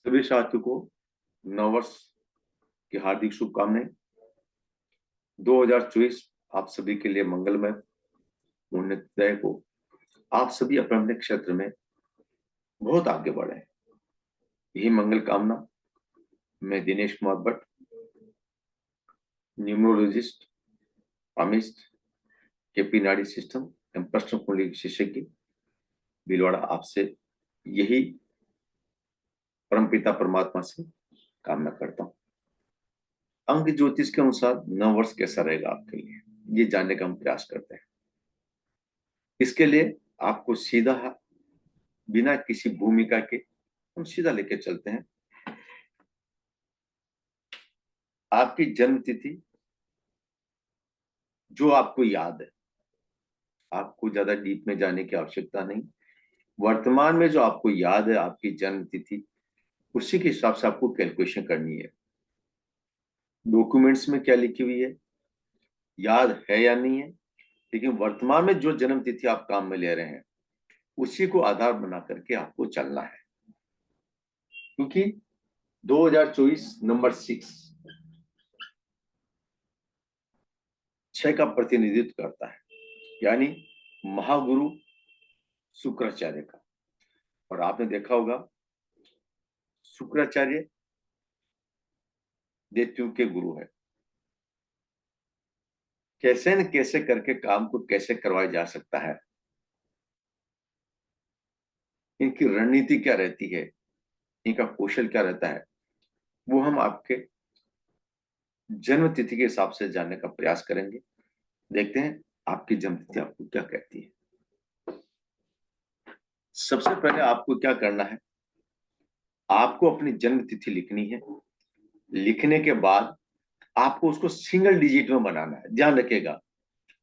सभी साथियों को नववर्ष की हार्दिक शुभकामनाएं। 2024 आप सभी के लिए मंगलमय पुण्यदायक हो। आप सभी अपने अपने क्षेत्र में बहुत आगे बढ़े, यही मंगल कामना। मैं Dinesh Kumar Bhatt, numerologist, palmist, KP नाडी सिस्टम एवं प्रश्न कुंडली विशेषज्ञ भीलवाड़ा, आपसे यही परमपिता परमात्मा से कामना करता हूँ। अंक ज्योतिष के अनुसार नववर्ष कैसा रहेगा आपके लिए, ये जानने का हम प्रयास करते हैं। इसके लिए आपको सीधा बिना किसी भूमिका के हम सीधा लेके चलते हैं। आपकी जन्म तिथि जो आपको याद है, आपको ज्यादा डीप में जाने की आवश्यकता नहीं। वर्तमान में जो आपको याद है आपकी जन्म तिथि, उसी के हिसाब से आपको कैलकुलेशन करनी है। डॉक्यूमेंट्स में क्या लिखी हुई है याद है या नहीं है, लेकिन वर्तमान में जो जन्म तिथि आप काम में ले रहे हैं उसी को आधार बना करके आपको चलना है। क्योंकि 2024 नंबर 6 का प्रतिनिधित्व करता है, यानी महागुरु शुक्राचार्य का। और आपने देखा होगा शुक्राचार्य दैत्यों के गुरु है। कैसे न कैसे करके काम को कैसे करवाया जा सकता है, इनकी रणनीति क्या रहती है, इनका कौशल क्या रहता है, वो हम आपके जन्म तिथि के हिसाब से जानने का प्रयास करेंगे। देखते हैं आपकी जन्म तिथि आपको क्या कहती है। सबसे पहले आपको क्या करना है, आपको अपनी जन्म तिथि लिखनी है। लिखने के बाद आपको उसको सिंगल डिजिट में बनाना है। ध्यान रखिएगा,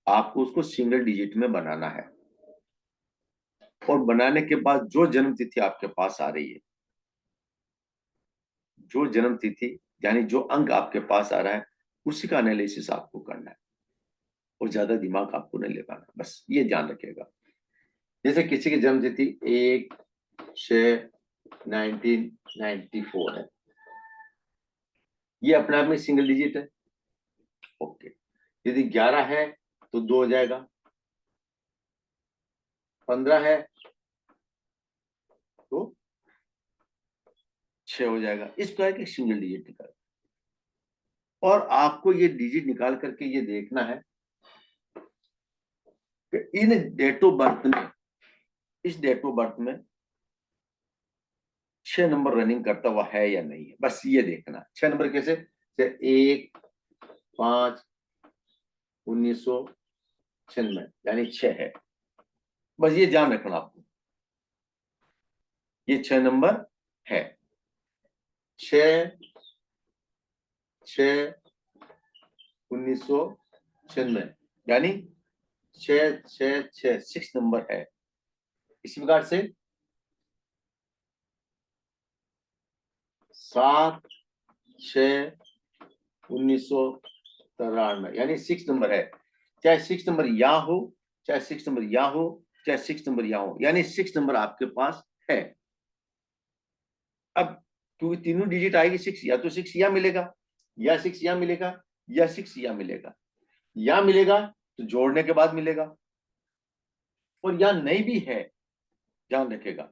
आपको उसको सिंगल डिजिट में बनाना है। और बनाने के बाद जो जन्म तिथि आपके पास आ रही है, जो जन्म तिथि यानी जो अंक आपके पास आ रहा है, उसी का एनालिसिस आपको करना है। और ज्यादा दिमाग आपको नहीं लगाना, बस ये ध्यान रखिएगा। जैसे किसी की जन्म तिथि 1/6/1994 है, ये अपने आप में सिंगल डिजिट है। ओके, यदि 11 है तो 2 हो जाएगा, 15 है तो 6 हो जाएगा। इस प्रकार के सिंगल डिजिट निकाल, और आपको ये डिजिट निकाल करके ये देखना है कि इन डेट ऑफ बर्थ में, इस डेट ऑफ बर्थ में 6 नंबर रनिंग करता हुआ है या नहीं है। बस ये देखना। 6 नंबर कैसे, 1/5/1996 यानी 6 है। बस ये ध्यान रखना आपको, ये 6 नंबर है। 6/6/1996 यानी 6 6 नंबर है। इसी प्रकार से 7/6/1993 यानी 6 नंबर है। चाहे 6 नंबर यहाँ हो, चाहे 6 नंबर यहाँ हो, चाहे 6 नंबर यहाँ हो, यानी 6 नंबर आपके पास है। अब क्योंकि तीनों डिजिट आएगी 6, या तो 6 यहाँ मिलेगा, या 6 यहाँ मिलेगा, या 6 यहाँ मिलेगा। यहाँ मिलेगा तो जोड़ने के बाद मिलेगा, और यहाँ नहीं भी है, ध्यान रखेगा।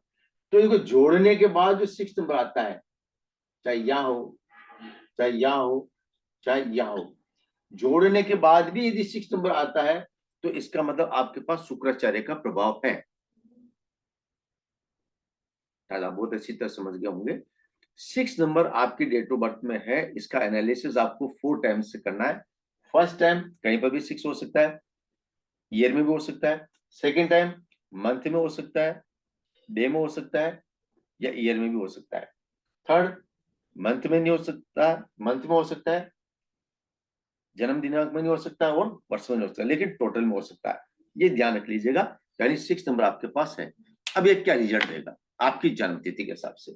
तो देखो, जोड़ने के बाद जो 6 नंबर आता है, चाहे यहाँ हो, चाहे यहाँ हो, चाहे यहाँ हो, जोड़ने के बाद भी यदि 6 नंबर आता है तो इसका मतलब आपके पास शुक्राचार्य का प्रभाव है। शायद आप बहुत अच्छी तरह समझ गए होंगे। 6 नंबर आपकी डेट ऑफ बर्थ में है, इसका एनालिसिस आपको 4 टाइम्स से करना है। फर्स्ट टाइम कहीं पर भी 6 हो सकता है, ईयर में भी हो सकता है। सेकेंड टाइम मंथ में हो सकता है, डे में हो सकता है, या ईयर में भी हो सकता है। थर्ड मंथ में नहीं हो सकता, मंथ में हो सकता है, जन्म दिनांक में नहीं हो सकता, और वर्ष में नहीं हो सकता, लेकिन टोटल में हो सकता है। ये ध्यान रख लीजिएगा। यानी 6 नंबर आपके पास है। अब ये क्या रिजल्ट देगा आपकी जन्म तिथि के हिसाब से,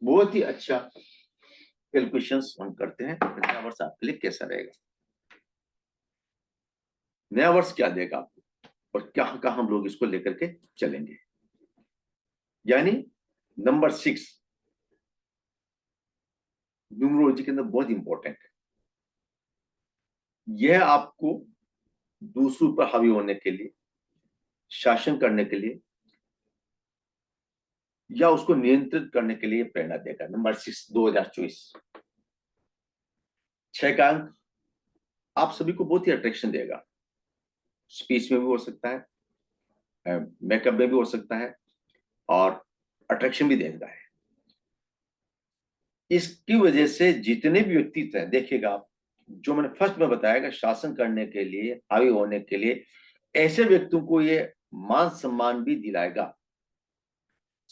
बहुत ही अच्छा कैलकुलेशंस हम करते हैं। नया वर्ष आपके लिए कैसा रहेगा, नया वर्ष क्या देगा आपको, और क्या कहा हम लोग इसको लेकर के चलेंगे। यानी नंबर 6 न्यूमरोलॉजी के अंदर बहुत इंपॉर्टेंट है। यह आपको दूसरों पर हावी होने के लिए, शासन करने के लिए या उसको नियंत्रित करने के लिए प्रेरणा देगा। नंबर 6 2024 6 का अंक आप सभी को बहुत ही अट्रैक्शन देगा। स्पीच में भी हो सकता है, मेकअप में भी हो सकता है और अट्रैक्शन भी देता है। इसकी वजह से जितने भी व्यक्तित्व हैं, देखिएगा आप, जो मैंने फर्स्ट में बताया कि शासन करने के लिए, हावी होने के लिए, ऐसे व्यक्तियों को ये मान सम्मान भी दिलाएगा।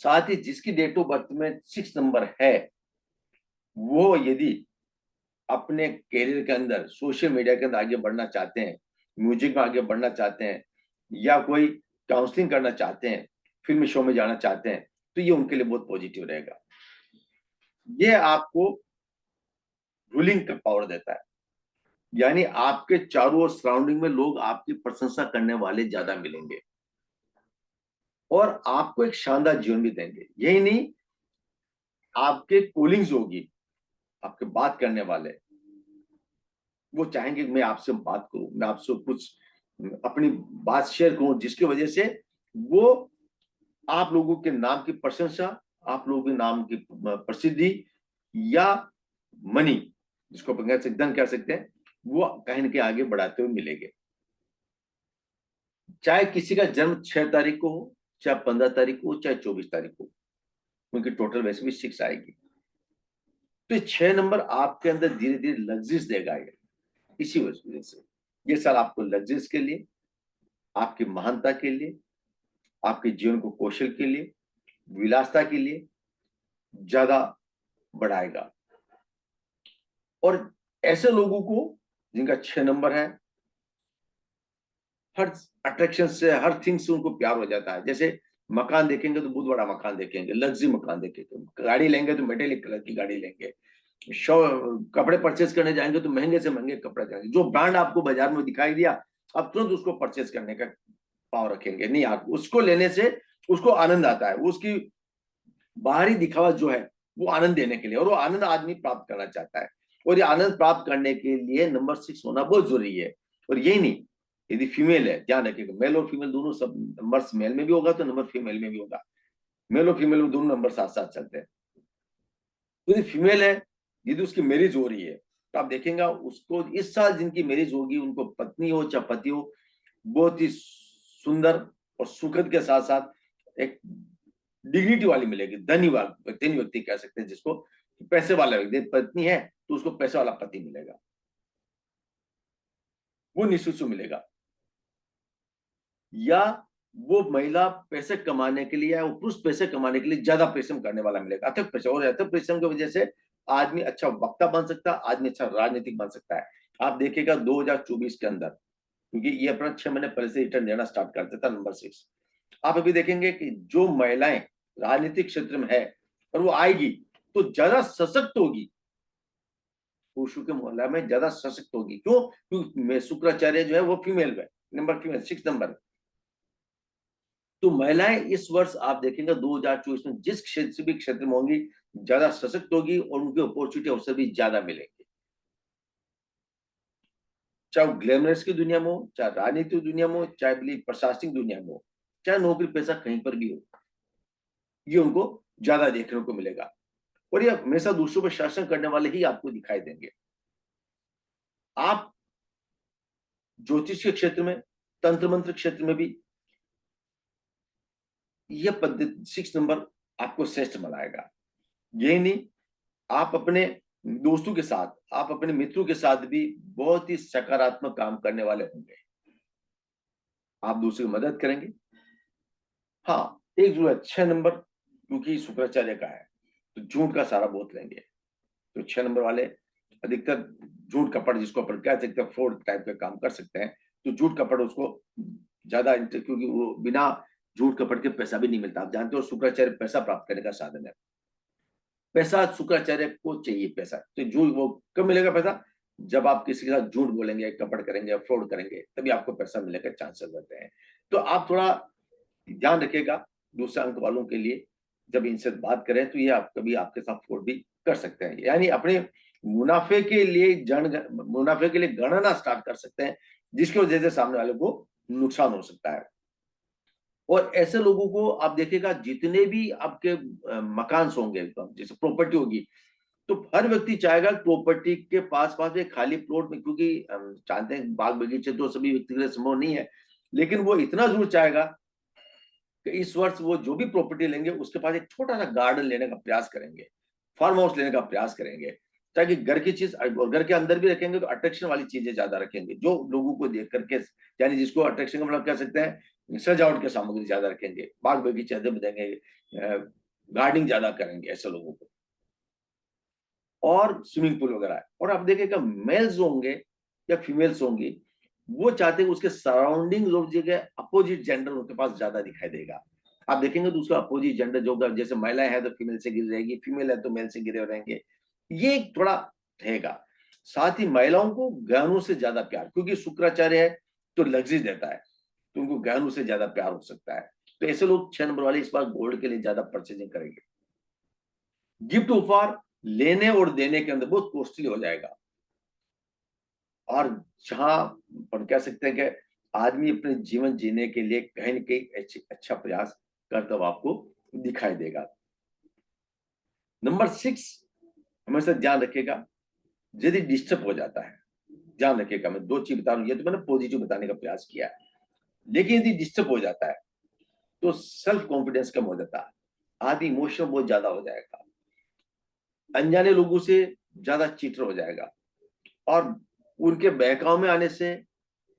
साथ ही जिसकी डेट ऑफ बर्थ में 6 नंबर है, वो यदि अपने करियर के अंदर, सोशल मीडिया के अंदर आगे बढ़ना चाहते हैं, म्यूजिक में आगे बढ़ना चाहते हैं या कोई काउंसलिंग करना चाहते हैं, फिल्म शो में जाना चाहते हैं, तो ये उनके लिए बहुत पॉजिटिव रहेगा। ये आपको रूलिंग का पावर देता है, यानी आपके चारों ओर सराउंडिंग में लोग आपकी प्रशंसा करने वाले ज्यादा मिलेंगे और आपको एक शानदार जीवन भी देंगे। यही नहीं, आपके कॉलिंग्स होगी, आपके बात करने वाले वो चाहेंगे मैं आपसे बात करूं, मैं आपसे कुछ अपनी बात शेयर करूं, जिसकी वजह से वो आप लोगों के नाम की प्रशंसा, आप लोगों के नाम की प्रसिद्धि या मनी, जिसको अपन धन कह सकते हैं, वो कहीं ना कहीं आगे बढ़ाते हुए मिलेंगे। चाहे किसी का जन्म 6 तारीख को हो, चाहे 15 तारीख को हो, चाहे 24 तारीख को, उनकी टोटल वैसे भी 6 आएगी। तो 6 नंबर आपके अंदर धीरे धीरे लग्जरीज देगा। इसी वजह से ये साल आपको लग्जरीज के लिए, आपकी महानता के लिए, आपके जीवन को कौशल के लिए, विलासता के लिए ज्यादा बढ़ाएगा। और ऐसे लोगों को जिनका 6 नंबर है, हर अट्रैक्शन से, हर थिंग से उनको प्यार हो जाता है। जैसे मकान देखेंगे तो बहुत बड़ा मकान देखेंगे, लग्जरी मकान देखेंगे, गाड़ी लेंगे तो मेटेलिक कलर की गाड़ी लेंगे, कपड़े परचेज करने जाएंगे तो महंगे से महंगे कपड़े जाएंगे। जो ब्रांड आपको बाजार में दिखाई दिया, अब तुरंत उसको परचेज करने का पाव रखेंगे नहीं। आप उसको लेने से उसको आनंद आता है, उसकी बाहरी दिखावा जो है वो आनंद देने के लिए, और वो आनंद आदमी प्राप्त करना चाहता है। और ये आनंद प्राप्त करने के लिए नंबर 6 होना बहुत जरूरी है। और यही नहीं, यदि फीमेल है, ध्यान रखिएगा, मेल और फीमेल दोनों, सब नंबर मेल में भी होगा तो नंबर फीमेल में भी होगा। मेल और फीमेल में दोनों नंबर साथ साथ चलते हैं। तो यदि फीमेल है, यदि उसकी मैरिज हो रही है, तो आप देखेंगे उसको इस साल जिनकी मैरिज होगी, उनको पत्नी हो चाहे पति हो, बहुत ही सुंदर और सुखद के साथ साथ एक डिग्निटी वाली मिलेगी। धनी व्यक्ति कह सकते हैं जिसको, पैसे वाला व्यक्ति, पत्नी है तो उसको पैसे वाला पति मिलेगा, वो निश्चित मिलेगा। या वो महिला पैसे कमाने के लिए, या वो पुरुष पैसे कमाने के लिए ज्यादा परिश्रम करने वाला मिलेगा, अथक परिश्रम। और अथक परिश्रम की वजह से आदमी अच्छा वक्ता बन सकता है, आदमी अच्छा राजनीतिक बन सकता है। आप देखिएगा 2024 के अंदर, क्योंकि ये अपना 6 महीने पहले से रिटर्न देना स्टार्ट कर देता नंबर 6। आप अभी देखेंगे कि जो महिलाएं राजनीतिक क्षेत्र में है और वो आएगी तो ज्यादा सशक्त होगी, पुरुषों के मुकाबले में ज्यादा सशक्त होगी। क्यों? क्योंकि शुक्राचार्य जो है वो फीमेल है, नंबर फीमेल 6 नंबर। तो महिलाएं इस वर्ष आप देखेंगे 2024 में जिस क्षेत्र भी क्षेत्र में होंगी, ज्यादा सशक्त होगी और उनके अपॉर्चुनिटी अवसर भी ज्यादा मिलेंगे। चाहे वो ग्लैमरस की दुनिया में हो, चाहे राजनीतिक दुनिया में हो, चाहे प्रशासनिक दुनिया में हो, चाहे नौकरी पैसा कहीं पर भी हो, ये उनको ज्यादा देखने को मिलेगा। और ये हमेशा दूसरों पर शासन करने वाले ही आपको दिखाई देंगे। आप ज्योतिष के क्षेत्र में, तंत्र मंत्र क्षेत्र में भी यह पद्धति 6 नंबर आपको श्रेष्ठ बनाएगा। यही नहीं, आप अपने दोस्तों के साथ, आप अपने मित्रों के साथ भी बहुत ही सकारात्मक काम करने वाले होंगे। आप दूसरों की मदद करेंगे। हाँ, एक जो है 6 नंबर, क्योंकि शुक्राचार्य का है तो झूठ का सारा बहुत लेंगे। तो 6 नंबर वाले अधिकतर झूठ कपट, जिसको अपन कह सकते हैं फ्रॉड टाइप का काम कर सकते हैं। तो झूठ कपट उसको ज्यादा, क्योंकि वो बिना झूठ कपट के पैसा भी नहीं मिलता। आप जानते हो शुक्राचार्य पैसा प्राप्त करने का साधन है। पैसा शुक्राचार्य को चाहिए पैसा, तो झूठ वो कब मिलेगा पैसा? जब आप किसी के साथ झूठ बोलेंगे, कपट करेंगे, फ्रॉड करेंगे, तभी आपको पैसा मिलने का चांसेस रहते हैं। तो आप थोड़ा ध्यान रखिएगा दूसरे अंक वालों के लिए, जब इनसे बात करें तो ये आप कभी आपके साथ फ्रॉड भी कर सकते हैं। यानी अपने मुनाफे के लिए गणना स्टार्ट कर सकते हैं, जिसकी वजह से सामने वाले को नुकसान हो सकता है। और ऐसे लोगों को आप देखिएगा, जितने भी आपके मकान होंगे, जैसे प्रॉपर्टी होगी, तो हर व्यक्ति चाहेगा प्रॉपर्टी के पास पास एक खाली प्लॉट में, क्योंकि हम जानते हैं बाग बगीचे तो सभी व्यक्ति के लिए संभव नहीं है, लेकिन वो इतना जरूर चाहेगा कि इस वर्ष वो जो भी प्रॉपर्टी लेंगे उसके पास एक छोटा सा गार्डन लेने का प्रयास करेंगे, फार्म हाउस लेने का प्रयास करेंगे, ताकि घर की चीज, और घर के अंदर भी रखेंगे तो अट्रैक्शन वाली चीजें ज्यादा रखेंगे, जो लोगों को देख करके, यानी जिसको अट्रैक्शन का मतलब कह सकते हैं, सजावट के सामग्री ज्यादा रखेंगे, बाग बगीचे ज्यादा देंगे, गार्डनिंग ज्यादा करेंगे ऐसे लोगों को, और स्विमिंग पूल वगैरह। और आप देखेगा मेल्स होंगे या फीमेल्स होंगी, वो चाहते हैं उसके सराउंडिंग लोग जगह अपोजिट जेंडर उनके पास ज्यादा दिखाई देगा। आप देखेंगे तो उसका अपोजिट जेंडर जो, जैसे महिलाएं हैं तो फीमेल से गिर रहेगी, फीमेल है तो मेल से गिरे रहेंगे, ये थोड़ा रहेगा। साथ ही महिलाओं को गहनों से ज्यादा प्यार, क्योंकि शुक्राचार्य है तो लग्जरी देता है, तो उनको गहनों से ज्यादा प्यार हो सकता है। तो ऐसे लोग 6 नंबर वाले इस बार गोल्ड के लिए ज्यादा परचेजिंग करेंगे। गिफ्ट उपहार लेने और देने के अंदर बहुत कॉस्टली हो जाएगा, और जहां पर कह सकते हैं कि आदमी अपने जीवन जीने के लिए कहीं ना कहीं अच्छा प्रयास करता हुआ आपको दिखाई देगा। नंबर 6, हमेशा ध्यान रखिएगा, यदि डिस्टर्ब हो जाता है, ध्यान रखिएगा, मैं 2 चीज बता रहा हूं, ये तो मैंने पॉजिटिव बताने का प्रयास किया है, लेकिन यदि डिस्टर्ब हो जाता है तो सेल्फ कॉन्फिडेंस कम हो जाता है, आदमी इमोशनल बहुत ज्यादा हो जाएगा, अनजाने लोगों से ज्यादा चीटर हो जाएगा, और उनके बहकाव में आने से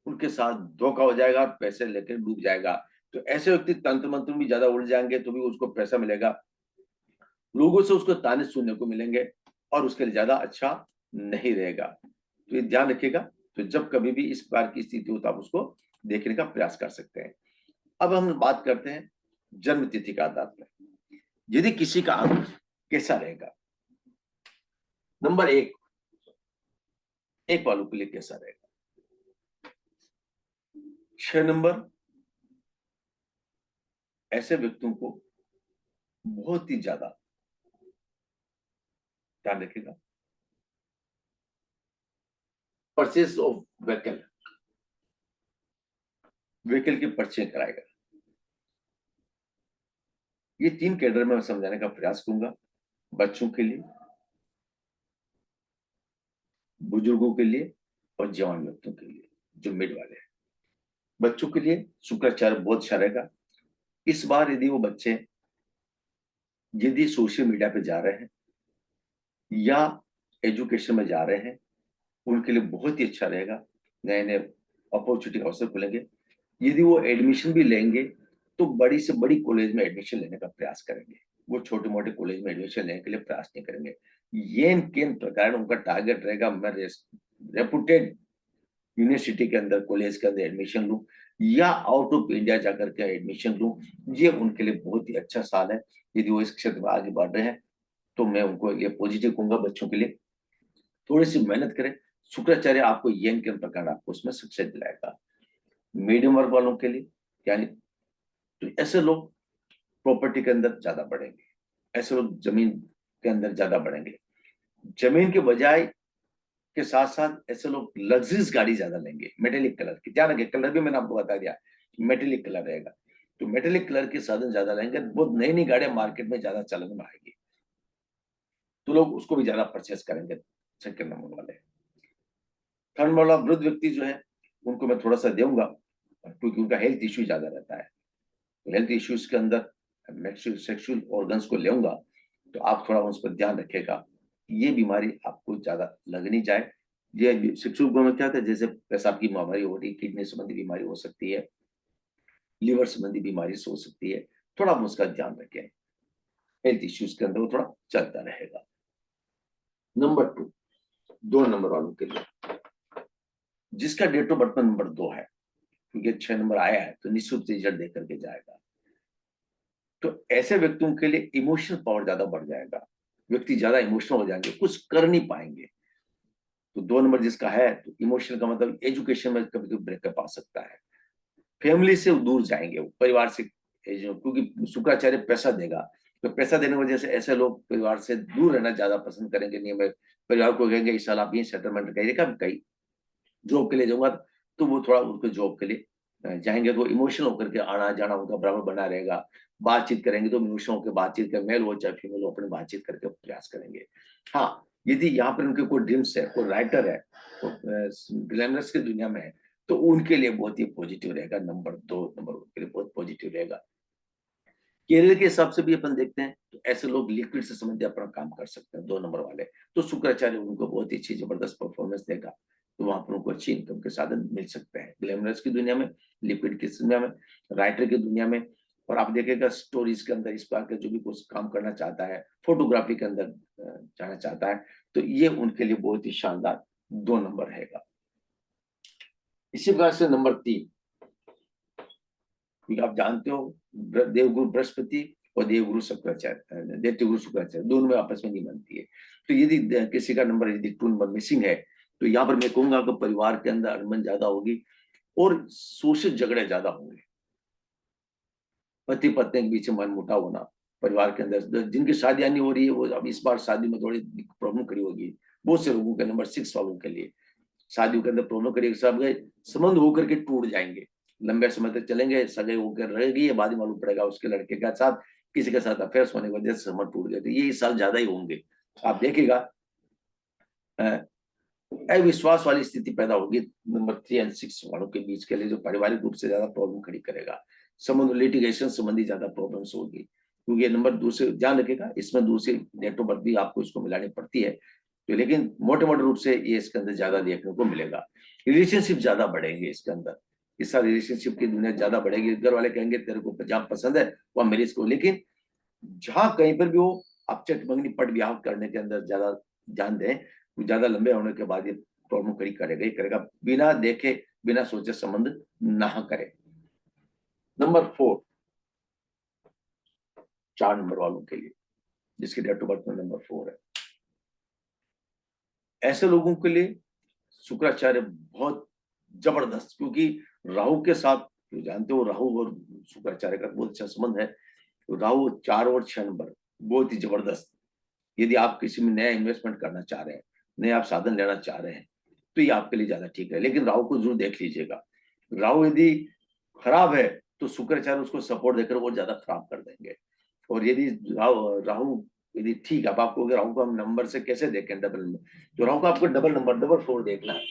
उनके साथ धोखा हो जाएगा और पैसे लेकर डूब जाएगा। तो ऐसे व्यक्ति तंत्र मंत्र में ज्यादा उड़ जाएंगे तो भी उसको पैसा मिलेगा, लोगों से उसको ताने सुनने को मिलेंगे, और उसके लिए ज्यादा अच्छा नहीं रहेगा। तो ये ध्यान रखिएगा। तो जब कभी भी इस बार की स्थिति हो तो आप उसको देखने का प्रयास कर सकते हैं। अब हम बात करते हैं जन्म तिथि का आधार पर, यदि किसी का अंक कैसा रहेगा। नंबर 1 वालों के लिए कैसा रहेगा। 6 नंबर, ऐसे व्यक्तियों को बहुत ही ज्यादा ध्यान रखिएगा, परचेज ऑफ व्हीकल, व्हीकल की परचेज कराएगा। ये 3 कैडर में मैं समझाने का प्रयास करूंगा, बच्चों के लिए, बुजुर्गों के लिए, और जवान व्यक्तियों के लिए जो मिड वाले हैं। बच्चों के लिए शुक्राचार्य बहुत अच्छा रहेगा। इस बार यदि वो बच्चे यदि सोशल मीडिया पे जा रहे हैं या एजुकेशन में जा रहे हैं, उनके लिए बहुत ही अच्छा रहेगा, नए नए अपॉर्चुनिटी अवसर खुलेंगे। यदि वो एडमिशन भी लेंगे तो बड़ी से बड़ी कॉलेज में एडमिशन लेने का प्रयास करेंगे, वो छोटे मोटे कॉलेज में एडमिशन लेने के लिए प्रयास नहीं करेंगे। ये किन प्रकार उनका टारगेट रहेगा, मैं रेपुटेड यूनिवर्सिटी के अंदर, कॉलेज के अंदर एडमिशन लूं या आउट ऑफ इंडिया जाकर के एडमिशन लूं। ये उनके लिए बहुत ही अच्छा साल है। यदि वो इस क्षेत्र में आगे बढ़ रहे हैं तो मैं उनको ये पॉजिटिव कहूंगा। बच्चों के लिए थोड़ी सी मेहनत करें, शुक्राचार्य आपको यंग के प्रकार आपको उसमें सक्सेस दिलाएगा। मीडियम वर्ग वालों के लिए, यानी तो ऐसे लोग प्रॉपर्टी के अंदर ज्यादा बढ़ेंगे, ऐसे लोग जमीन के अंदर ज्यादा बढ़ेंगे, जमीन के बजाय के साथ साथ ऐसे लोग लग्जरीज गाड़ी ज्यादा लेंगे, मेटेलिक कलर की। ध्यान रखिए, कलर भी मैंने आपको बता दिया, मेटेलिक कलर रहेगा, तो मेटेलिक कलर के साधन ज्यादा लेंगे। बहुत नई नई गाड़ियां मार्केट में ज्यादा चलन में आएगी, तो लोग उसको भी ज्यादा परचेस करेंगे। सेकंड नंबर वाले, थर्ड वाला वृद्ध व्यक्ति जो है उनको मैं थोड़ा सा दूंगा, क्योंकि उनका हेल्थ इश्यू ज्यादा रहता है। तो हेल्थ इश्यूज के अंदर सेक्सुअल ऑर्गन्स को लेऊंगा, तो आप थोड़ा उस पर ध्यान रखिएगा, ये बीमारी आपको ज्यादा लग नहीं जाए। ये सेक्सुअल में क्या था, जैसे पेशाब की बीमारी हो रही, किडनी संबंधी बीमारी हो सकती है, लिवर संबंधी बीमारी हो सकती है, थोड़ा आप उसका ध्यान रखें। हेल्थ इश्यूज के अंदर वो थोड़ा चलता रहेगा। नंबर 2, 2 नंबर वालों के लिए, जिसका डेट ऑफ बर्थ में नंबर 2 है, क्योंकि 6 नंबर आया है तो निश्चित रिजल्ट दे करके जाएगा। तो ऐसे व्यक्तियों के लिए इमोशनल पावर ज्यादा बढ़ जाएगा, व्यक्ति ज्यादा इमोशनल हो जाएंगे, कुछ कर नहीं पाएंगे। तो 2 नंबर जिसका है, तो इमोशनल का मतलब एजुकेशन में कभी कभी ब्रेकअप आ सकता है, फैमिली से दूर जाएंगे, वो परिवार से, क्योंकि शुक्राचार्य पैसा देगा, तो पैसा देने की वजह से ऐसे लोग परिवार से दूर रहना ज्यादा पसंद करेंगे। नहीं, मैं परिवार को कहेंगे इस साल आप ये सेटलमेंट करिए, कब कहीं जॉब के लिए जाऊंगा तो वो थोड़ा उनको जॉब के लिए जाएंगे तो इमोशनल होकर के आना जाना उनका बराबर बना रहेगा। बातचीत करेंगे तो इमोशनल होकर बातचीत कर, मेल हो चाहे फीमेल हो, अपने बातचीत करके प्रयास करेंगे। हाँ, यदि यहाँ पर उनके कोई ड्रीम्स है, कोई राइटर है, तो ग्लैमरस की दुनिया में है, तो उनके लिए बहुत ही पॉजिटिव रहेगा। नंबर 2 नंबर उनके लिए बहुत पॉजिटिव रहेगा। कैरियर के हिसाब से भी अपन देखते हैं तो ऐसे लोग लिक्विड से संबंधित अपना काम कर सकते हैं, 2 नंबर वाले। तो शुक्राचार्य उनको बहुत ही अच्छी जबरदस्त परफॉर्मेंस देगा, तो वहां पर उनको अच्छी इनकम के साधन मिल सकते हैं, ग्लैमरस की दुनिया में, लिक्विड की दुनिया में, राइटर की दुनिया में। और आप देखेगा स्टोरीज के अंदर इस बार के जो भी कुछ काम करना चाहता है, फोटोग्राफी के अंदर जाना चाहता है, तो ये उनके लिए बहुत ही शानदार 2 नंबर रहेगा। इसी प्रकार से नंबर 3, क्योंकि आप जानते हो देवगुरु बृहस्पति और देवगुरु शुक्राचार्य, दैत्यगुरु शुक्राचार्य दोनों में आपस में नहीं बनती है। तो यदि किसी का नंबर यदि 2 नंबर मिसिंग है, तो यहाँ पर मैं कहूंगा कि परिवार के अंदर अनबन ज्यादा होगी और सोशल झगड़े ज्यादा होंगे। पति पत्नी के बीच में मनमुटाव होना, परिवार के अंदर जिनकी शादियां नहीं हो रही है वो अब इस बार शादी में थोड़ी प्रॉब्लम खड़ी होगी। बहुत से लोगों के नंबर 6 वालों के लिए शादियों के अंदर प्रॉब्लम करेगी, सब गए संबंध होकर के टूट जाएंगे, लंबे समय तक चलेंगे, सगे होकर रहेगी, बाद में मालूम पड़ेगा उसके लड़के के साथ किसी के साथ अफेयर्स होने की वजह से संबंध टूट गए। तो ये इस साल ज्यादा ही होंगे। आप देखिएगा अविश्वास वाली स्थिति पैदा होगी नंबर 3 और 6 वालों के बीच के लिए, जो पारिवारिक रूप से ज्यादा प्रॉब्लम खड़ी करेगा। संबंध लिटिगेशन संबंधी ज्यादा प्रॉब्लम्स होगी, क्योंकि ये नंबर दूसरे ध्यान रखेगा, इसमें दूसरी डेट ऑफ बर्थ भी आपको इसको मिलानी पड़ती है, तो लेकिन मोटे मोटे रूप से ये इसके अंदर ज्यादा देखने को मिलेगा। रिलेशनशिप ज्यादा बढ़ेंगे इसके अंदर, इस साल रिलेशनशिप की दुनिया ज्यादा बढ़ेगी। घर वाले कहेंगे तेरे को जहाँ पसंद है वह मेरी इसको, लेकिन जहां कहीं पर भी हो आप चट मंगनी पट ब्याह करने के अंदर ज्यादा ध्यान दें, ज्यादा लंबे होने के बाद ये प्रॉब्लम खड़ी करेगा ही करेगा। बिना देखे बिना सोचे संबंध ना करे। नंबर 4, 4 नंबर वालों के लिए जिसकी डेट ऑफ बर्थ में नंबर 4 है, ऐसे लोगों के लिए शुक्राचार्य बहुत जबरदस्त, क्योंकि राहु के साथ जो जानते हो राहु और शुक्राचार्य का बहुत अच्छा संबंध है। तो राहु 4 और 6 नंबर बहुत ही जबरदस्त। यदि आप किसी में नया इन्वेस्टमेंट करना चाह रहे हैं, नए आप साधन लेना चाह रहे हैं, तो ये आपके लिए ज्यादा ठीक है, लेकिन राहु को जरूर देख लीजिएगा। राहु यदि खराब है तो शुक्राचार्य उसको सपोर्ट देकर वो ज्यादा खराब कर देंगे। और यदि राहु राहु यदि ठीक है, अब आपको अगर राहु को हम नंबर से कैसे देखें, डबल नंबर, तो राहु को आपको डबल नंबर डबल 4 देखना है।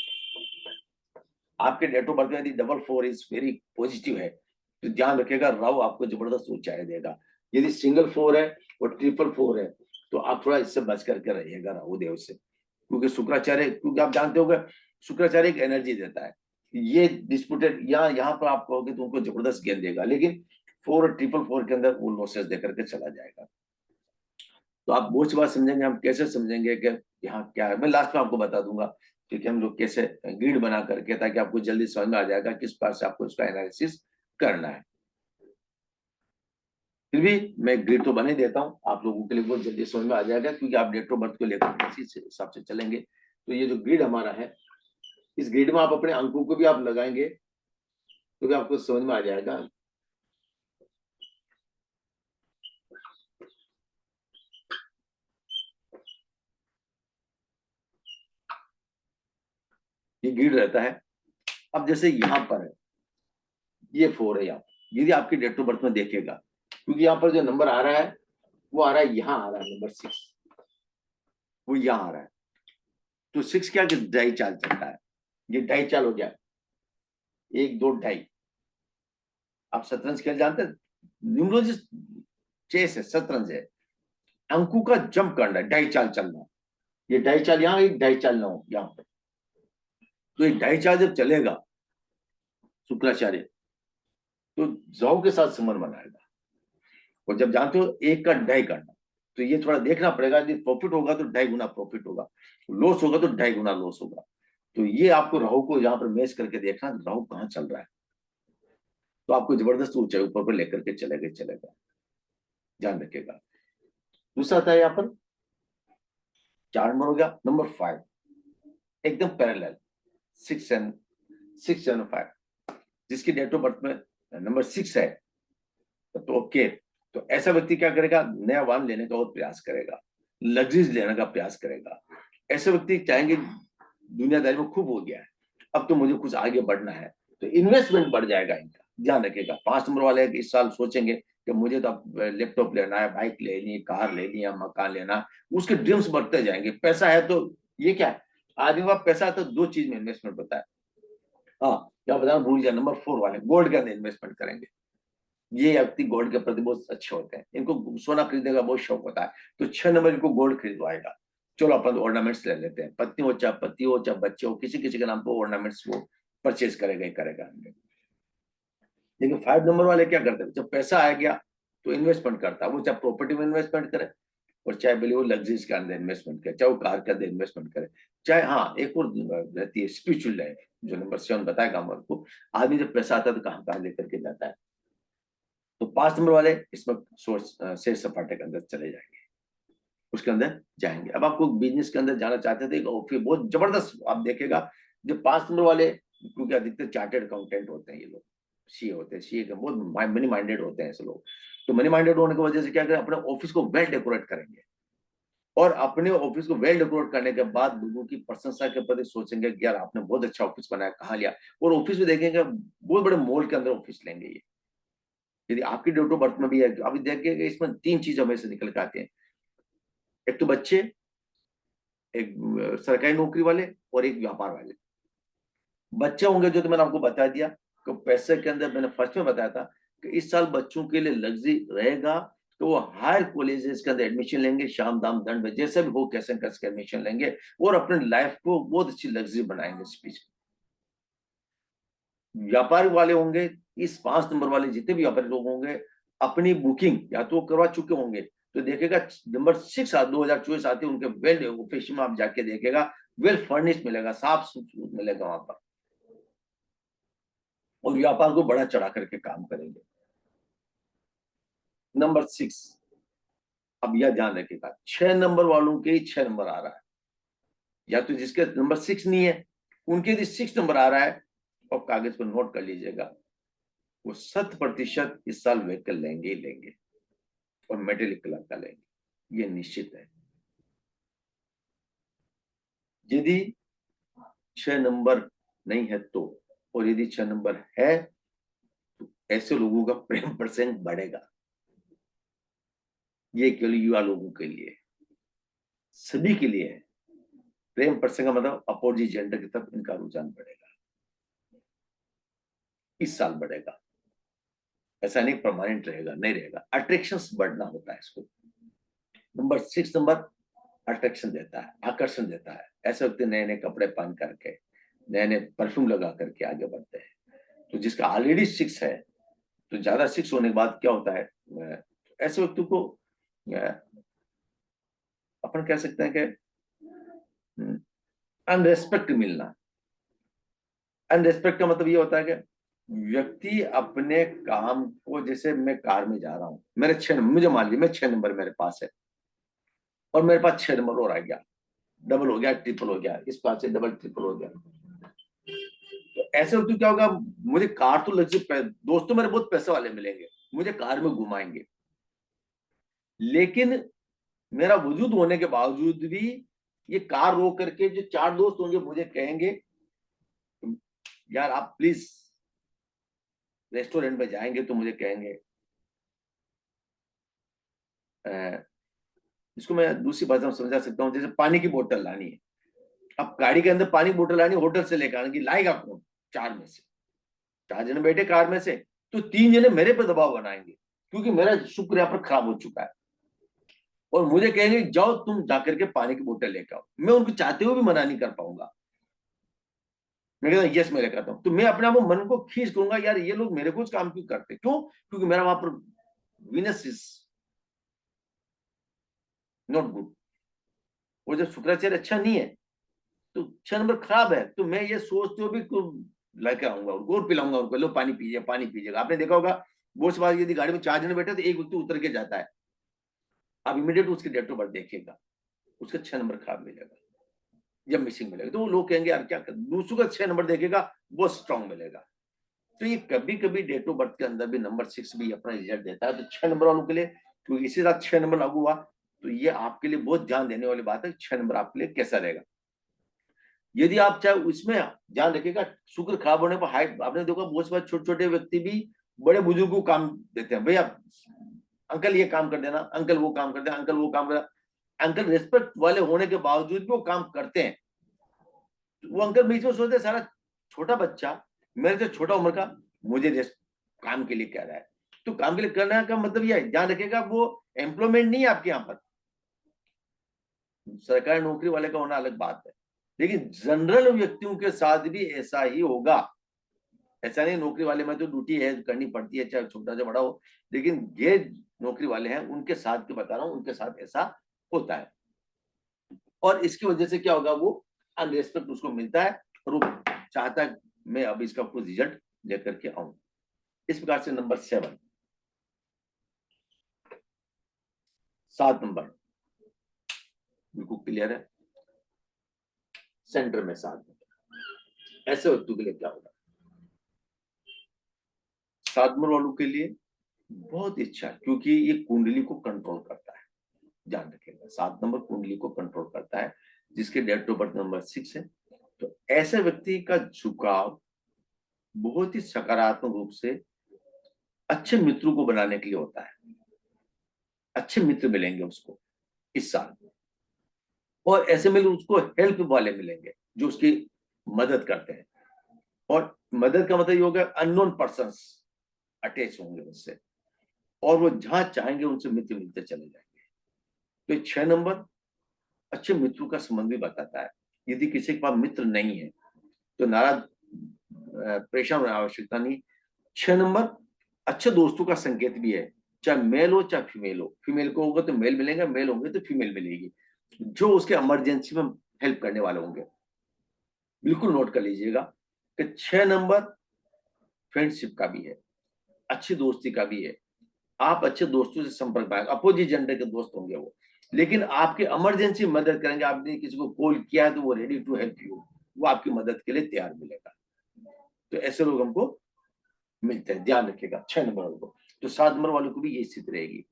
आपके डेट ऑफ बर्थ में यदि डबल 4 इज वेरी पॉजिटिव है, तो ध्यान रखिएगा राहु आपको जबरदस्त ऊंचाई देगा। यदि सिंगल 4 है और ट्रिपल 4 है, तो आप थोड़ा इससे बच करके रहिएगा राहु देव से, क्योंकि शुक्राचार्य, क्योंकि आप जानते होंगे शुक्राचार्य एक एनर्जी देता है। ये डिस्प्यूटेड यहाँ पर आप कहोगे तो उनको जबरदस्त गेंद देगा, लेकिन 4 और ट्रिपल 4 के अंदर वो लॉसेस देकर के चला जाएगा। तो आप बहुत सी बात समझेंगे, हम कैसे समझेंगे कि यहाँ क्या है, मैं लास्ट में आपको बता दूंगा, क्योंकि हम लोग कैसे ग्रिड बना करके, ताकि आपको जल्दी समझ में आ जाएगा किस पास से आपको इसका एनालिसिस करना है। फिर भी मैं ग्रिड तो बने देता हूँ आप लोगों के लिए, बहुत जल्दी समझ में आ जाएगा, क्योंकि आप डेट ऑफ बर्थ को लेकर इसी हिसाब से चलेंगे। तो ये जो ग्रिड हमारा है, इस ग्रिड में आप अपने अंकों को भी आप लगाएंगे तो भी आपको समझ में आ जाएगा। ये ग्रिड रहता है। अब जैसे यहाँ पर है, ये 4 है, यहाँ यदि आपकी डेट ऑफ बर्थ में देखेगा, क्योंकि यहाँ पर जो नंबर आ रहा है वो आ रहा है, यहाँ आ रहा है नंबर 6, वो यहाँ आ रहा है। तो 6 क्या ढाई चाल चलता है, ये ढाई चाल हो गया, 1 2 ढाई। आप शतरंज खेल जानते हैं, न्यूमरोलॉजिस्ट, चेस है, शतरंज है, अंकों का जंप करना है, ढाई चाल चलना। ये ढाई चाल यहाँ, एक ढाई चाल ना हो यहाँ पर, तो एक ढाई चाल जब चलेगा शुक्राचार्य, तो राहु के साथ संबंध बनाएगा। और जब जानते हो एक का ढाई करना, तो ये थोड़ा देखना पड़ेगा, यदि प्रॉफिट होगा तो 2.5 गुना प्रॉफिट होगा, लॉस होगा तो 2.5 गुना लॉस होगा। तो ये आपको राहु को यहाँ पर मैच करके देखना, राहु कहाँ चल रहा है, तो आपको जबरदस्त ऊंचाई ऊपर पर लेकर के चलेगा चलेगा, ध्यान रखिएगा। दूसरा था यहाँ पर 4 नंबर हो गया। नंबर 5 एकदम पैरेलल, 6 एंड 6 7 5, जिसकी डेट ऑफ बर्थ में नंबर 6 है, तो ओके, तो ऐसा व्यक्ति क्या करेगा, नया वाहन लेने का और प्रयास करेगा, लग्जरीज लेने का प्रयास करेगा। ऐसे व्यक्ति चाहेंगे दुनियादारी में खूब हो गया है, अब तो मुझे कुछ आगे बढ़ना है, तो इन्वेस्टमेंट बढ़ जाएगा इनका, ध्यान रखिएगा। 5 नंबर वाले इस साल सोचेंगे कि मुझे तो अब लैपटॉप लेना है, बाइक लेनी, कार लेनी है, मकान लेना, उसके ड्रीम्स बढ़ते जाएंगे। पैसा है तो ये क्या है, आदमी के पास पैसा है तो 2 चीज में इन्वेस्टमेंट होता है। हाँ, क्या बताना भूल गया, नंबर 4 वाले गोल्ड के अंदर इन्वेस्टमेंट करेंगे। ये व्यक्ति गोल्ड के प्रति बहुत अच्छे होते हैं, इनको सोना खरीदने का बहुत शौक होता है, तो 6 नंबर इनको गोल्ड खरीदवाएगा। चलो अपन ऑर्नामेंट्स ले लेते हैं, पत्नी हो चाहे पति हो चाहे बच्चे हो, किसी किसी के नाम पर ऑर्नामेंट्स वो परचेज करेगा ही करेगा। लेकिन 5 नंबर वाले क्या करते हैं, जब पैसा आ गया तो इन्वेस्टमेंट करता है, वो चाहे प्रॉपर्टी में इन्वेस्टमेंट करे और चाहे बोले वो लग्जरीज के अंदर इन्वेस्टमेंट करे, चाहे वो कार के अंदर इन्वेस्टमेंट करे, चाहे हाँ एक और रहती है स्पिरिचुअल लाइफ, जो नंबर 7 बताएगा हमारे को। आदमी जब पैसा आता है तो कहाँ कहाँ लेकर के जाता है। तो 5 नंबर वाले इसमें सोर्स शेर सपाटे के अंदर चले जाएंगे, उसके अंदर जाएंगे। अब आपको बिजनेस के अंदर जाना चाहते थे, फिर बहुत जबरदस्त आप देखेगा, जो 5 नंबर वाले, क्योंकि अधिकतर चार्टेड अकाउंटेंट होते हैं ये लोग, सीए होते हैं, सीए के बहुत मनी माइंडेड होते हैं ऐसे लोग। तो मनी माइंडेड होने की वजह से क्या करें, अपने ऑफिस को वेल डेकोरेट करेंगे, और अपने ऑफिस को वेल डेकोरेट करने के बाद लोगों की प्रशंसा के प्रति सोचेंगे कि यार आपने बहुत अच्छा ऑफिस बनाया, कहाँ लिया, और ऑफिस में देखेंगे बहुत बड़े मॉल के अंदर ऑफिस लेंगे ये। यदि आपकी डेट ऑफ बर्थ में भी है, अभी देखिएगा इसमें 3 चीज हमेशा निकल के आते हैं, एक तो बच्चे, एक सरकारी नौकरी वाले, और एक व्यापार वाले। बच्चे होंगे जो तो मैंने आपको बता दिया कि पैसे के अंदर मैंने फर्स्ट में बताया था कि इस साल बच्चों के लिए लग्जरी रहेगा, तो वो हायर कॉलेजेस के अंदर एडमिशन लेंगे, शाम दाम दंड में जैसे भी हो कैसे कैसे एडमिशन लेंगे, और अपने लाइफ को बहुत अच्छी लग्जरी बनाएंगे स्पीच। व्यापार वाले होंगे, इस 5 नंबर वाले जितने भी व्यापारी लोग होंगे, अपनी बुकिंग या तो करवा चुके होंगे, तो देखेगा नंबर 6 2024 आते उनके वेल ऑफिस में आप जाके देखेगा, वेल फर्निश्ड मिलेगा, साफ सुथरा मिलेगा वहां पर, और व्यापार को बड़ा चढ़ा करके काम करेंगे। नंबर 6, अब यह ध्यान रखिएगा, 6 नंबर वालों के ही 6 नंबर आ रहा है, या तो जिसके नंबर 6 नहीं है उनके यदि 6 नंबर आ रहा है, और कागज पर नोट कर लीजिएगा, वो 100% इस साल व्हीकल लेंगे ही लेंगे, और मेटेलिक कलर का लेंगे, ये निश्चित है। यदि 6 नंबर नहीं है तो, और यदि 6 नंबर है तो ऐसे लोगों का प्रेम परसेंट बढ़ेगा। ये केवल युवा लोगों के लिए, सभी के लिए है। प्रेम प्रसंग का मतलब अपोजिट जेंडर की तरफ इनका रुझान बढ़ेगा, इस साल बढ़ेगा। ऐसा नहीं परमानेंट रहेगा, नहीं रहेगा, अट्रैक्शन बढ़ना होता है इसको। नंबर 6 अट्रैक्शन देता है, आकर्षण देता है। ऐसे व्यक्ति नए नए कपड़े पहन करके, नए नए परफ्यूम लगा करके आगे बढ़ते हैं। तो जिसका ऑलरेडी 6 है, तो ज्यादा 6 होने के बाद क्या होता है, ऐसे व्यक्ति को अपन कह सकते हैं कि अनरेस्पेक्ट मिलना। अनरेस्पेक्ट का मतलब ये होता है कि व्यक्ति अपने काम को, जैसे मैं कार में जा रहा हूं, मेरे 6 नंबर, मुझे मान लीजिए मैं 6 नंबर मेरे पास है, और मेरे पास 6 नंबर और आ गया, डबल हो गया, ट्रिपल हो गया, इस पास से डबल ट्रिपल हो गया, तो ऐसे वक्त क्या होगा, मुझे कार तो लग्जरी, दोस्तों मेरे बहुत पैसे वाले मिलेंगे, मुझे कार में घुमाएंगे, लेकिन मेरा वजूद होने के बावजूद भी ये कार रोक करके जो 4 दोस्त होंगे मुझे कहेंगे यार आप प्लीज रेस्टोरेंट में जाएंगे, तो मुझे कहेंगे, इसको मैं दूसरी भाषा में समझा सकता हूँ, जैसे पानी की बोतल लानी है, अब गाड़ी के अंदर पानी की बोतल लानी, होटल से लेकर आने की, लाएगा कौन, 4 में से 4 जने बैठे कार में से, तो 3 जने मेरे पे दबाव बनाएंगे, क्योंकि मेरा शुक्र यहाँ पर खराब हो चुका है, और मुझे कहेंगे जाओ तुम जाकर के पानी की बोतल लेकर आओ। मैं उनको चाहते हुए भी मना नहीं कर पाऊंगा, मैं कहता यस मैं लेकर आता हूँ, तो मैं अपने आप को मन को खींच करूंगा, यार ये लोग मेरे कुछ काम क्यों करते, क्यों, क्योंकि मेरा वहां पर वीनस इज नॉट गुड, और जब शुक्राचार्य अच्छा नहीं है तो 6 नंबर खराब है, तो मैं ये सोचते हुए भी लेकर आऊंगा उनको और पिलाऊंगा उनको, लो पानी पीजिए, पानी पीजिएगा। आपने देखा होगा बहुत सी बार, यदि गाड़ी में 4 जने बैठे तो एक व्यक्ति उतर के जाता है, आप इमीडिएट उसकी डेट ऑफ बर्थ देखिएगा, उसका 6 नंबर खराब मिलेगा, जब मिसिंग मिलेगा, तो वो लोग कहेंगे यार क्या कर, दूसरों का 6 नंबर देखेगा वो स्ट्रांग मिलेगा, तो ये कभी कभी डेट ऑफ बर्थ के अंदर भी नंबर 6 भी अपना रिजल्ट देता है। तो 6 नंबर वालों के लिए, क्योंकि इसी साथ 6 नंबर लागू हुआ, तो ये आपके लिए बहुत ध्यान देने वाली बात है। 6 नंबर आपके लिए कैसा रहेगा, यदि आप चाहे उसमें ध्यान रखिएगा। शुक्र खराब होने पर हाइट, आपने देखा बहुत सारे छोटे छोटे व्यक्ति भी बड़े बुजुर्ग को काम देते हैं, भैया अंकल ये काम कर देना, अंकल वो काम कर देना, अंकल वो काम कर देना। अंकल रिस्पेक्ट वाले होने के बावजूद भी वो काम करते हैं। वो अंकल बीच में सोचते सारा छोटा बच्चा मेरे से छोटा उम्र का मुझे काम के लिए कह रहा है। तो काम के लिए करना का मतलब यह है, ध्यान रखिएगा वो एम्प्लॉयमेंट नहीं है आपके यहाँ पर। सरकारी नौकरी वाले का होना अलग बात है, लेकिन जनरल व्यक्तियों के साथ भी ऐसा ही होगा। ऐसा नहीं नौकरी वाले में तो ड्यूटी है करनी पड़ती है, चाहे छोटा से बड़ा हो, लेकिन ये नौकरी वाले हैं उनके साथ के बता रहा हूं, उनके साथ ऐसा होता है। और इसकी वजह से क्या होगा, वो अनरेस्पेक्ट उसको मिलता है और वो चाहता है मैं अब इसका कुछ रिजल्ट लेकर के आऊं। इस प्रकार से नंबर 7 नंबर बिल्कुल क्लियर है, सेंटर में 7 नंबर। ऐसे व्यक्ति के लिए क्या होगा, 7 नंबर वालों के लिए बहुत इच्छा, क्योंकि ये कुंडली को कंट्रोल करता है। ध्यान रखिएगा 7 नंबर कुंडली को कंट्रोल करता है, जिसके डेट ऑफ बर्थ नंबर 6 है। तो ऐसे व्यक्ति का झुकाव बहुत ही सकारात्मक रूप से अच्छे मित्रों को बनाने के लिए होता है। अच्छे मित्र मिलेंगे उसको इस साल, और ऐसे मिल उसको हेल्प वाले मिलेंगे जो उसकी मदद करते हैं। और मदद का मतलब ये होगा अननोन पर्संस अटैच होंगे उससे, और वो जहां चाहेंगे उनसे मित्र मिलते चले जाएंगे। तो 6 नंबर अच्छे मित्रों का संबंध भी बताता है। यदि किसी के पास मित्र नहीं है तो नाराज परेशान होने की आवश्यकता नहीं। 6 नंबर अच्छे दोस्तों का संकेत भी है, चाहे मेल हो चाहे फीमेल हो। फीमेल को होगा तो मेल मिलेगा, मेल होंगे तो फीमेल मिलेगी, जो उसके इमरजेंसी में हेल्प करने वाले होंगे। बिल्कुल नोट कर लीजिएगा कि 6 नंबर फ्रेंडशिप का भी है, अच्छी दोस्ती का भी है। आप अच्छे दोस्तों से संपर्क पाएंगे, अपोजिट जेंडर के दोस्त होंगे वो, लेकिन आपके इमरजेंसी मदद करेंगे। आपने किसी को कॉल किया है तो वो रेडी टू हेल्प यू, वो आपकी मदद के लिए तैयार मिलेगा। तो ऐसे लोग हमको मिलते हैं, ध्यान रखिएगा 6 नंबर वालों को। तो 7 नंबर वालों को भी ये स्थिति रहेगी।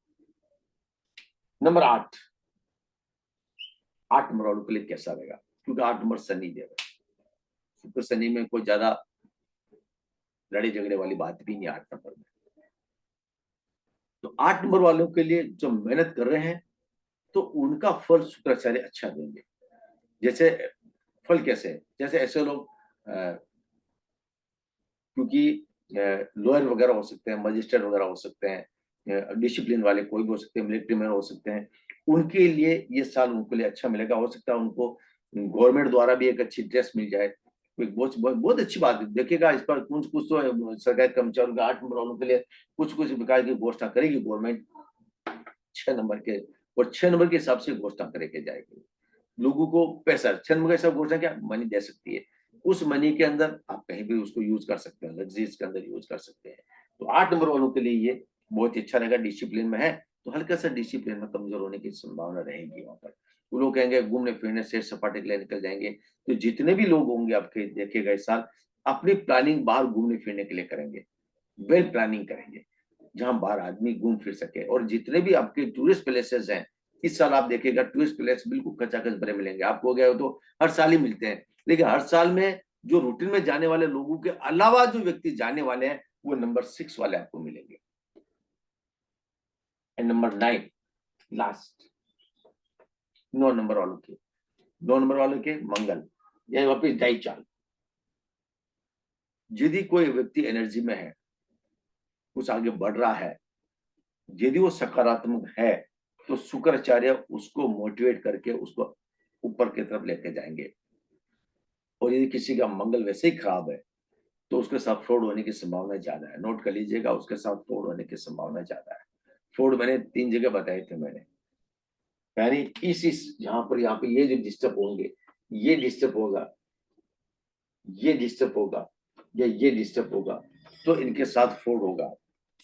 नंबर 8, 8 नंबर वालों के लिए कैसा रहेगा, क्योंकि 8 नंबर शनि देव है। तो शनि में कोई ज्यादा लड़े झगड़े वाली बात भी नहीं 8 नंबर में। तो 8 नंबर वालों के लिए जो मेहनत कर रहे हैं तो उनका फल शुक्राचार्य अच्छा देंगे। जैसे फल कैसे, जैसे ऐसे लोग क्योंकि लॉयर वगैरह हो सकते हैं, मजिस्ट्रेट वगैरह हो सकते हैं, डिसिप्लिन वाले कोई भी हो सकते हैं, मिलिट्री मैन हो सकते हैं, उनके लिए ये साल उनके लिए अच्छा मिलेगा। हो सकता है उनको गवर्नमेंट द्वारा भी एक अच्छी ड्रेस मिल जाए, बहुत अच्छी बात है। देखिएगा इस पर कुछ कुछ तो सरकारी कर्मचारियों के 8 नंबर वालों के लिए कुछ कुछ प्रकार की घोषणा करेगी गवर्नमेंट 6 नंबर के, और 6 नंबर के हिसाब से घोषणा करके जाएगी। लोगों को पैसा 6 नंबर के हिसाब घोषणा क्या मनी दे सकती है, उस मनी के अंदर आप कहीं भी उसको यूज कर सकते हैं, लग्जरीज के अंदर यूज कर सकते हैं। तो 8 नंबर वालों के लिए ये बहुत ही अच्छा रहेगा। डिसिप्लिन में है तो हल्का सा डिसिप्लिन में कमजोर होने की संभावना रहेगी। वहां पर वो लोग कहेंगे घूमने फिरने से सपाटे के लिए निकल जाएंगे। तो जितने भी लोग होंगे आपके देखेगा इस साल अपनी प्लानिंग बाहर घूमने फिरने के लिए करेंगे, वेल प्लानिंग करेंगे जहां बाहर आदमी घूम फिर सके। और जितने भी आपके टूरिस्ट प्लेसेस हैं इस साल आप देखिएगा टूरिस्ट प्लेस बिल्कुल खचाखच भरे मिलेंगे। आपको हो गया हो तो हर साल ही मिलते हैं, लेकिन हर साल में जो रूटीन में जाने वाले लोगों के अलावा जो व्यक्ति जाने वाले हैं वो नंबर 6 वाले आपको मिलेंगे। एंड नंबर 9 लास्ट, 9 नंबर वालों के, 9 नंबर वालों के मंगल, यह वापिस डाई चाल। यदि कोई व्यक्ति एनर्जी में है, कुछ आगे बढ़ रहा है, यदि वो सकारात्मक है तो शुक्राचार्य उसको मोटिवेट करके उसको ऊपर की तरफ लेके जाएंगे। और यदि किसी का मंगल वैसे ही खराब है तो उसके साथ फ्रॉड होने की संभावना ज्यादा है। नोट कर लीजिएगा, उसके साथ फ्रॉड होने की संभावना ज्यादा है। फ्रॉड मैंने 3 जगह बताए थे मैंने, यानी इस यहाँ पे ये जो डिस्टर्ब होंगे, ये डिस्टर्ब होगा, ये डिस्टर्ब होगा या ये डिस्टर्ब होगा, तो इनके साथ फ्रॉड होगा,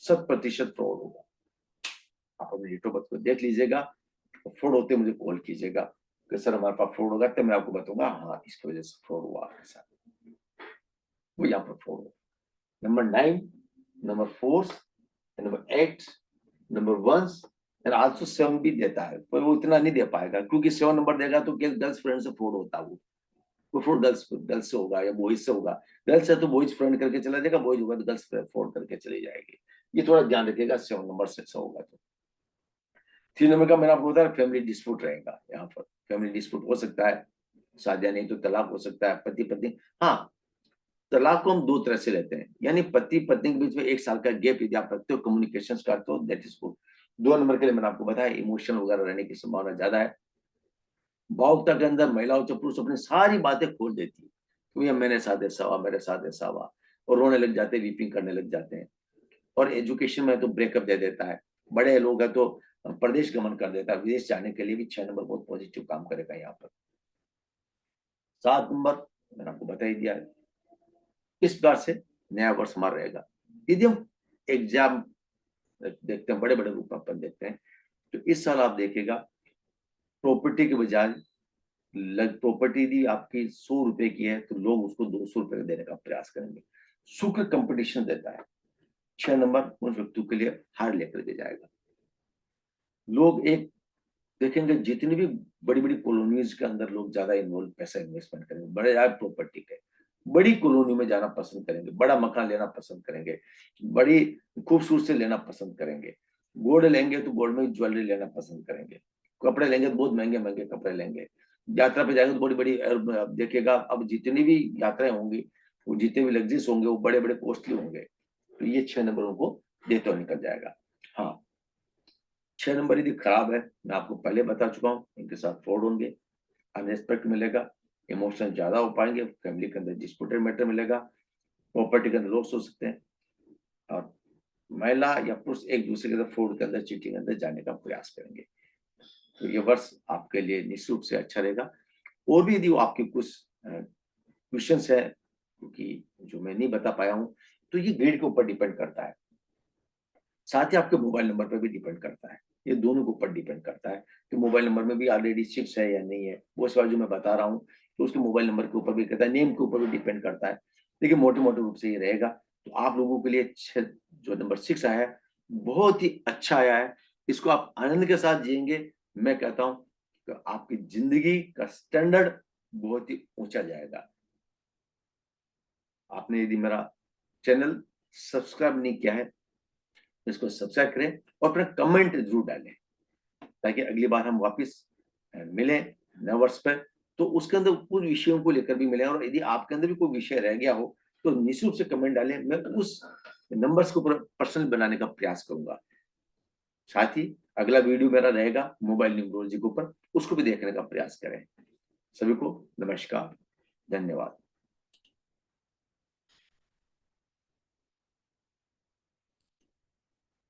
100% फ्रॉड होगा। आप अपने डेट ऑफ बर्थ को देख लीजिएगा, फ्रॉड होते मुझे कॉल कीजिएगा कि सर हमारे पास फ्रॉड होगा, तो मैं आपको बताऊंगा हाँ इसकी वजह से फ्रॉड हुआ आपके साथ, वो यहाँ पर फ्रॉड होगा। Number 9, number 4, number 8, number 1 and also 7 भी देता है, पर वो इतना नहीं दे पाएगा क्योंकि 7 नंबर देगा तो गर्ल्स फ्रेंड से फ्रॉड होता है वो फ्रॉड गर्ल्स से होगा या बॉयज से होगा। गर्ल्स है तो बॉयज फ्रेंड करके चला जाएगा, बॉयज होगा तो गर्ल्स फ्रॉड करके चली जाएगी। ये थोड़ा ध्यान रखिएगा 7 नंबर से ऐसा होगा तो। 3 नंबर का मैंने आपको बताया फैमिली डिस्प्यूट रहेगा, यहाँ पर फैमिली डिस्प्यूट हो सकता है, शादी नहीं तो तलाक हो सकता है, पति पत्नी। हाँ, तलाक को हम दो तरह से लेते हैं, यानी पति पत्नी के बीच में 1 साल का गैप यदि आप रखते हो, कम्युनिकेशन करते हो, दैट इज गुड। 2 नंबर के लिए मैंने आपको बताया इमोशनल वगैरह रहने की संभावना ज्यादा है। भावुकता के अंदर महिलाओं से पुरुष अपनी सारी बातें खोल देती है, तो ये मेरे साथ ऐसा हुआ, मेरे साथ ऐसा हुआ, और रोने लग जाते हैं, वीपिंग करने लग जाते हैं। और एजुकेशन में तो ब्रेकअप दे देता है, बड़े लोग हैं तो प्रदेश गमन कर देता है, विदेश जाने के लिए भी 6 नंबर बहुत पॉजिटिव काम करेगा यहाँ पर। 7 नंबर मैंने आपको बता ही दिया है। इस बार से नया वर्ष हमारा रहेगा। यदि हम एग्जाम देखते हैं, बड़े बड़े रूप में अपन देखते हैं, तो इस साल आप देखिएगा प्रॉपर्टी के बजाय प्रॉपर्टी यदि आपकी 100 रुपए की है तो लोग उसको 200 रुपए देने का प्रयास करेंगे। शुक्र कंपटीशन देता है। 6 नंबर उन व्यक्तियों के लिए हार लेकर के जाएगा। लोग एक देखेंगे जितनी भी बड़ी बड़ी कॉलोनीज के अंदर लोग ज्यादा इन्वॉल्व पैसा इन्वेस्टमेंट करेंगे, बड़े ज्यादा प्रॉपर्टी के बड़ी कॉलोनी में जाना पसंद करेंगे, बड़ा मकान लेना पसंद करेंगे, बड़ी खूबसूरत से लेना पसंद करेंगे। गोल्ड लेंगे तो गोल्ड में ज्वेलरी लेना पसंद करेंगे। कपड़े लेंगे तो बहुत महंगे महंगे कपड़े लेंगे। यात्रा पे जाएंगे तो बड़ी बड़ी देखिएगा अब जितनी भी यात्राएं होंगी, वो जितने भी लग्जरीज होंगे वो बड़े बड़े कॉस्टली होंगे। तो ये 6 नंबर उनको देते हुए निकल जाएगा। हाँ, 6 नंबर यदि खराब है, मैं आपको पहले बता चुका हूँ, इनके साथ फ्रॉड होंगे, अनरिस्पेक्ट मिलेगा, इमोशन ज्यादा हो पाएंगे, फैमिली के अंदर डिस्प्यूटेड मैटर मिलेगा, प्रॉपर्टी के अंदर लॉस हो सकते हैं, और महिला या पुरुष एक दूसरे के साथ फ्रॉड के अंदर, चीटिंग के अंदर जाने का प्रयास करेंगे। तो ये वर्ष आपके लिए निश्चित रूप से अच्छा रहेगा। और भी यदि वो आपके कुछ क्वेश्चंस है क्योंकि जो मैं नहीं बता पाया हूँ, तो ये ग्रेड के ऊपर डिपेंड करता है, साथ ही आपके मोबाइल नंबर पर भी डिपेंड करता है। ये दोनों के ऊपर डिपेंड करता है कि मोबाइल नंबर में भी ऑलरेडी 6 है या नहीं है, वो सवाल जो मैं बता रहा हूँ तो उसके मोबाइल नंबर के ऊपर भी करता है, नेम के ऊपर भी डिपेंड करता है। देखिए मोटे मोटे रूप से ये रहेगा। तो आप लोगों के लिए जो नंबर 6 आया है बहुत ही अच्छा आया है, इसको आप आनंद के साथ जिएंगे। मैं कहता हूँ कि आपकी जिंदगी का स्टैंडर्ड बहुत ही ऊंचा जाएगा। आपने यदि मेरा चैनल सब्सक्राइब नहीं किया है, इसको सब्सक्राइब करें और अपना कमेंट जरूर डालें, ताकि अगली बार हम वापस मिलें नए वर्ष पर, तो उसके अंदर कुछ विषयों को लेकर भी मिले। और यदि आपके अंदर भी कोई विषय रह गया हो तो निश्चित रूप से कमेंट डालें, मैं उस नंबर्स को पर्सनल बनाने का प्रयास करूंगा। साथ ही अगला वीडियो मेरा रहेगा मोबाइल न्यूमरोलॉजी के ऊपर, उसको भी देखने का प्रयास करें। सभी को नमस्कार, धन्यवाद।